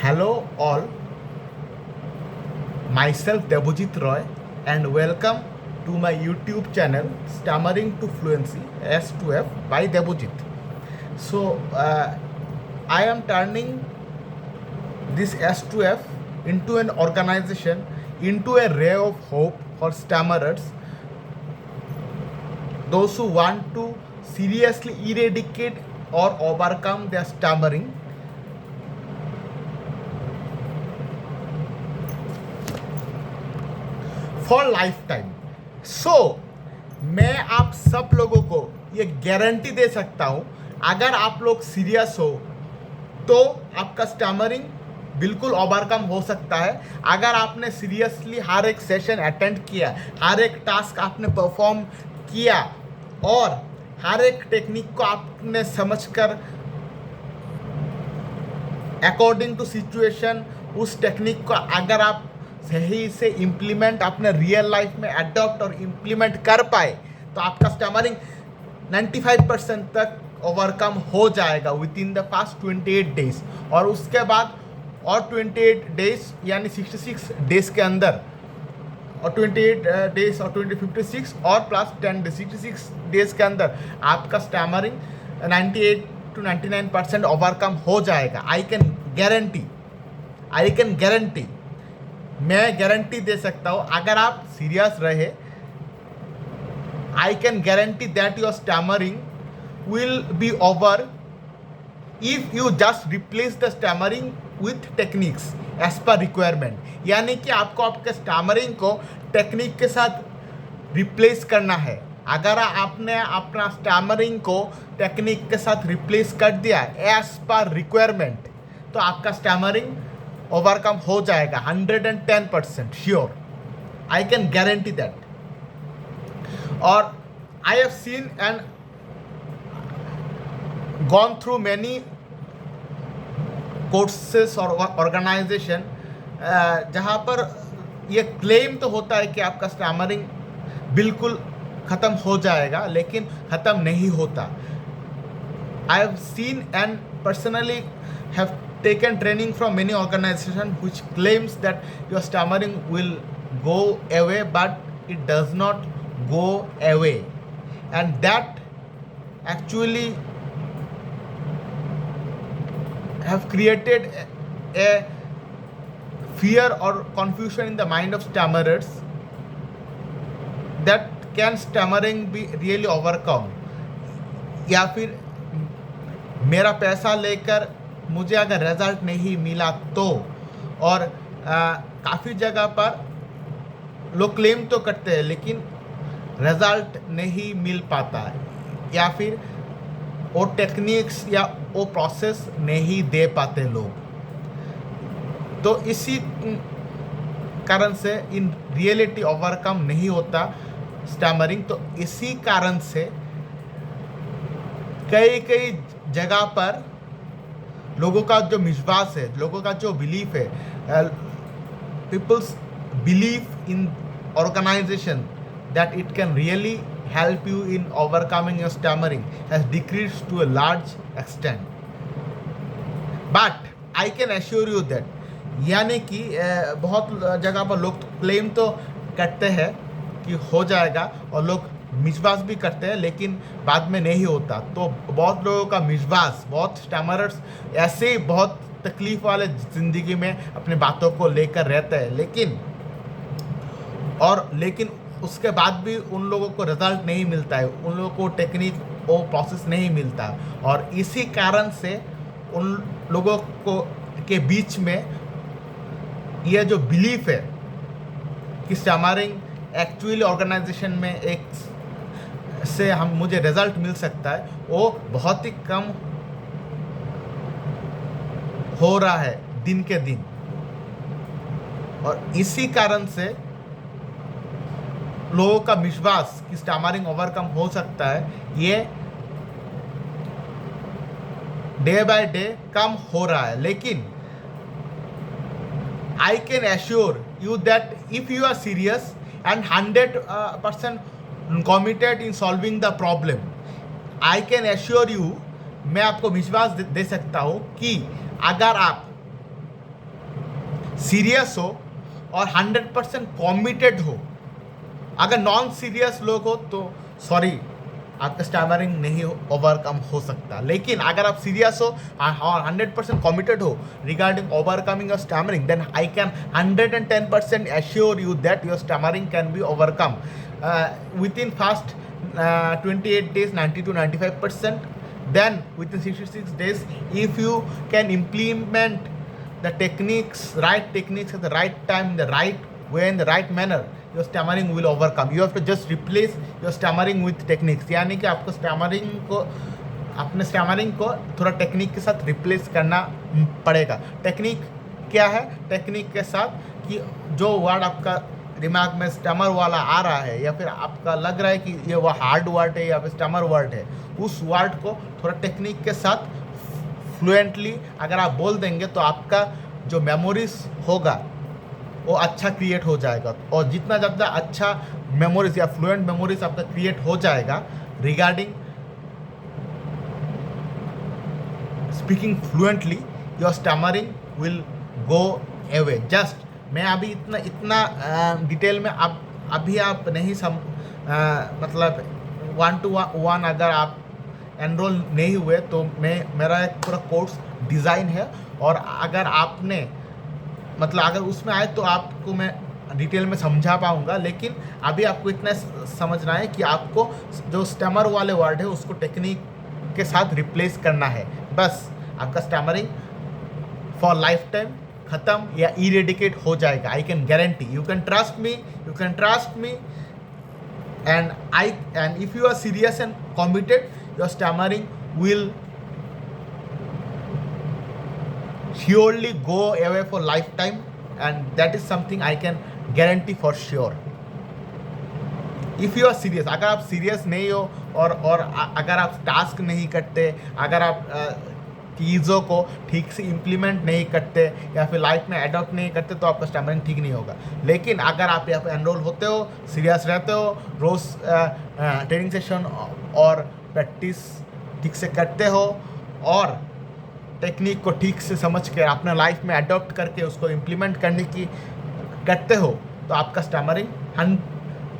Hello all, myself Debojit Roy and welcome to my YouTube channel Stammering to Fluency S2F by Debojit. So I am turning this S2F into an organization, into a ray of hope for stammerers, those who want to seriously eradicate or overcome their stammering. For life time. So मैं आप सब लोगों को ये guarantee दे सकता हूँ, अगर आप लोग सीरियस हो तो आपका स्टैमरिंग बिल्कुल ओवरकम हो सकता है। अगर आपने सीरियसली हर एक सेशन अटेंड किया, हर एक टास्क आपने परफॉर्म किया और हर एक टेक्निक को आपने समझकर अकॉर्डिंग टू सिचुएशन उस टेक्निक को अगर आप सही से इम्प्लीमेंट अपने रियल लाइफ में अडॉप्ट और इम्प्लीमेंट कर पाए तो आपका स्टैमरिंग 95% तक ओवरकम हो जाएगा with in the first 28 days. और उसके बाद और 28 डेज यानी 66 डेज के अंदर और 28 डेज और 56 और प्लस 10 डेज 66 डेज के अंदर आपका स्टैमरिंग 98 to 99% ओवरकम हो जाएगा। आई कैन गारंटी, मैं गारंटी दे सकता हूँ। अगर आप सीरियस रहे, I can guarantee that your stammering will be over if you just replace the stammering with techniques as per requirement. यानी कि आपको आपके स्टैमरिंग को टेक्निक के साथ रिप्लेस करना है। अगर आपने अपना स्टैमरिंग को टेक्निक के साथ रिप्लेस कर दिया एज पर रिक्वायरमेंट तो आपका स्टैमरिंग ओवरकम हो जाएगा 110% sure. I can guarantee that. और I have seen and gone through many courses और ऑर्गेनाइजेशन जहाँ पर ये क्लेम तो होता है कि आपका स्टैमरिंग बिल्कुल ख़त्म हो जाएगा, लेकिन ख़त्म नहीं होता। आई have seen and personally have taken training from many organizations which claims that your stammering will go away, but it does not go away, and that actually have created a fear or confusion in the mind of stammerers that can stammering be really overcome, या फिर मेरा पैसा लेकर मुझे अगर result नहीं मिला तो। और काफ़ी जगह पर लोग क्लेम तो करते हैं लेकिन रिजल्ट नहीं मिल पाता है, या फिर वो टेक्निक्स या वो प्रोसेस नहीं दे पाते लोग। तो इसी कारण से इन रियलिटी ओवरकम नहीं होता स्टैमरिंग। तो इसी कारण से कई जगह पर लोगों का जो विश्वास है, लोगों का जो बिलीफ है, peoples believe in organisation that it can really help you in overcoming your stammering has decrease to a large extent. But I can assure you that, यानी कि बहुत जगह पर लोग क्लेम तो करते हैं कि हो जाएगा और लोग विश्वास भी करते हैं, लेकिन बाद में नहीं होता। तो बहुत लोगों का विश्वास, बहुत स्टैमरर्स ऐसे ही बहुत तकलीफ वाले ज़िंदगी में अपनी बातों को लेकर रहते हैं, लेकिन उसके बाद भी उन लोगों को रिजल्ट नहीं मिलता है, उन लोगों को टेक्निक वो प्रोसेस नहीं मिलता। और इसी कारण से उन लोगों को के बीच में यह जो बिलीफ है कि स्टैमरिंग एक्चुअली ऑर्गेनाइजेशन में एक से मुझे रिजल्ट मिल सकता है, वो बहुत ही कम हो रहा है दिन के दिन। और इसी कारण से लोगों का विश्वास कि स्टैमरिंग ओवरकम हो सकता है, ये डे बाय डे कम हो रहा है। लेकिन I can assure you that if you are serious and 100% committed in solving the problem, I can assure you, मैं आपको विश्वास दे सकता हूँ कि अगर आप सीरियस हो और 100% कॉमिटेड हो। अगर नॉन सीरियस लोग हो तो सॉरी, आपका स्टैमरिंग नहीं ओवरकम हो सकता। लेकिन अगर आप सीरियस हो और 100% कमिटेड हो regarding overcoming your stammering, then I can 110% assure you that your stammering can be overcome within fast 28 days 90 to 95%. Then within 66 days, if you can implement the right techniques at the right time, in the right way, in the right manner, your stammering will overcome. You have to just replace your stammering with techniques. यानी कि आपको अपने stammering को थोड़ा technique के साथ replace करना पड़ेगा। टेक्निक क्या है? टेक्निक के साथ कि जो वर्ड आपका दिमाग में स्टैमर वाला आ रहा है या फिर आपका लग रहा है कि ये वो हार्ड वर्ड है या फिर स्टैमर वर्ड है, उस वर्ड को थोड़ा टेक्निक के साथ फ्लुएंटली अगर आप बोल देंगे तो आपका जो मेमोरीज होगा वो अच्छा क्रिएट हो जाएगा। और जितना ज़्यादा अच्छा मेमोरीज या फ्लुएंट मेमोरीज आपका क्रिएट हो जाएगा regarding speaking fluently, your stammering will go away. Just मैं अभी इतना डिटेल में अभी आप नहीं मतलब 1 to 1 अगर आप एनरोल नहीं हुए तो मेरा एक पूरा कोर्स डिज़ाइन है, और अगर आपने मतलब अगर उसमें आए तो आपको मैं डिटेल में समझा पाऊँगा। लेकिन अभी आपको इतना समझना है कि आपको जो स्टैमर वाले वर्ड है उसको टेक्निक के साथ रिप्लेस करना है। बस आपका स्टैमरिंग फॉर लाइफ टाइम ख़त्म या इरेडिकेट हो जाएगा। I can guarantee, you can trust me and if you are serious and committed, your stammering will surely go away for lifetime, and that is something I can guarantee for sure. If you are serious, अगर आप serious नहीं हो और अगर आप task नहीं करते, अगर आप चीज़ों को ठीक से इम्प्लीमेंट नहीं करते या फिर लाइफ में अडॉप्ट नहीं करते तो आपका स्टैमरिंग ठीक नहीं होगा। लेकिन अगर आप यहाँ पे एनरोल होते हो, सीरियस रहते हो, रोज़ ट्रेनिंग सेशन और प्रैक्टिस ठीक से करते हो और टेक्निक को ठीक से समझ के अपने लाइफ में अडॉप्ट करके उसको इम्प्लीमेंट करने की करते हो तो आपका stammering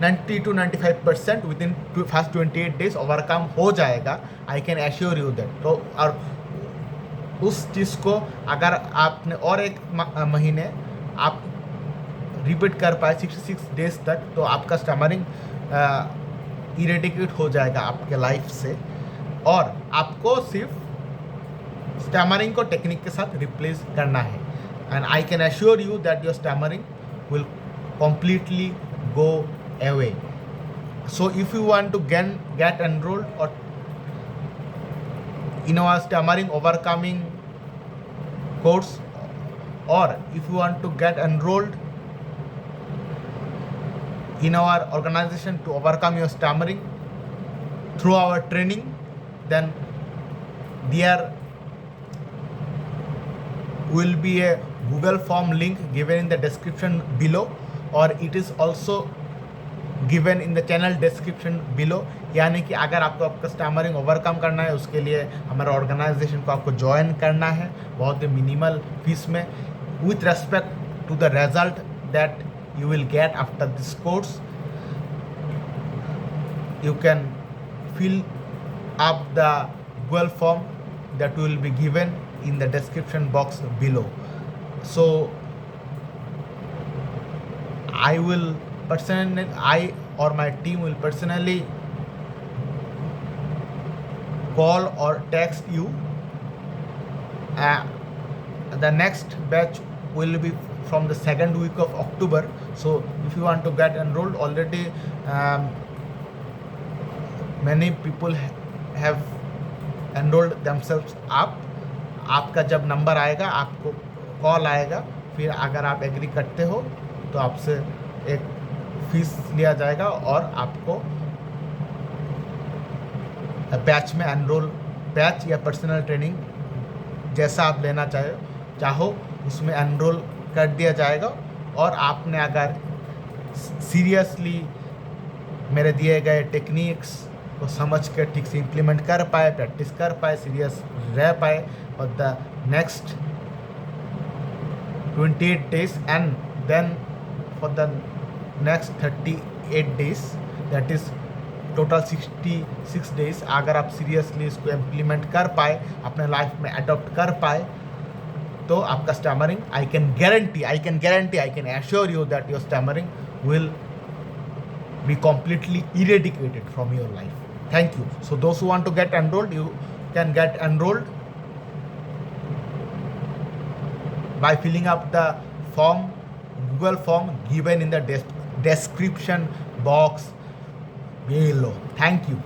90 to 95% with in first 28 days overcome हो जाएगा। I can assure you that. तो और उस चीज़ को अगर आपने और एक महीने आप रिपीट कर पाए 66 days तक तो आपका स्टैमरिंग इरेडिकेट हो जाएगा आपके लाइफ से, और आपको सिर्फ स्टैमरिंग को टेक्निक के साथ रिप्लेस करना है। And I can assure you that your stammering will completely go away. So if you want to get enrolled or in our stammering overcoming course, or if you want to get enrolled in our organization to overcome your stammering through our training, then there will be a Google form link given in the description below, or it is also given in the channel description below. यानी कि अगर आपको आपका stammering overcome करना है उसके लिए हमारा ऑर्गेनाइजेशन को आपको ज्वाइन करना है बहुत ही मिनिमल फीस में, with respect to the result that you will get after this course. You can fill up the Google form that will be given in the description box below. So I or my team will personally call or text you. The next batch will be from the second week of October. So if you want to get enrolled, already many people have enrolled themselves up. आपका जब number आएगा आपको call आएगा, फिर अगर आप agree करते हो तो आपसे एक फीस लिया जाएगा और आपको बैच में एनरोल, बैच या पर्सनल ट्रेनिंग जैसा आप लेना चाहो उसमें एनरोल कर दिया जाएगा। और आपने अगर सीरियसली मेरे दिए गए टेक्निक्स को समझ कर ठीक से इम्प्लीमेंट कर पाए, प्रैक्टिस कर पाए, सीरियस रह पाए और the next 28 days, and then for the next 38 days, that is total 66 days, अगर आप सीरियसली इसको इम्प्लीमेंट कर पाए, अपने लाइफ में अडॉप्ट कर पाए, तो आपका stammering I can guarantee, I can assure you that your stammering will be completely eradicated from your life. Thank you. So those who want to get enrolled, you can get enrolled by filling up the form, Google form given in the description box below. Thank you.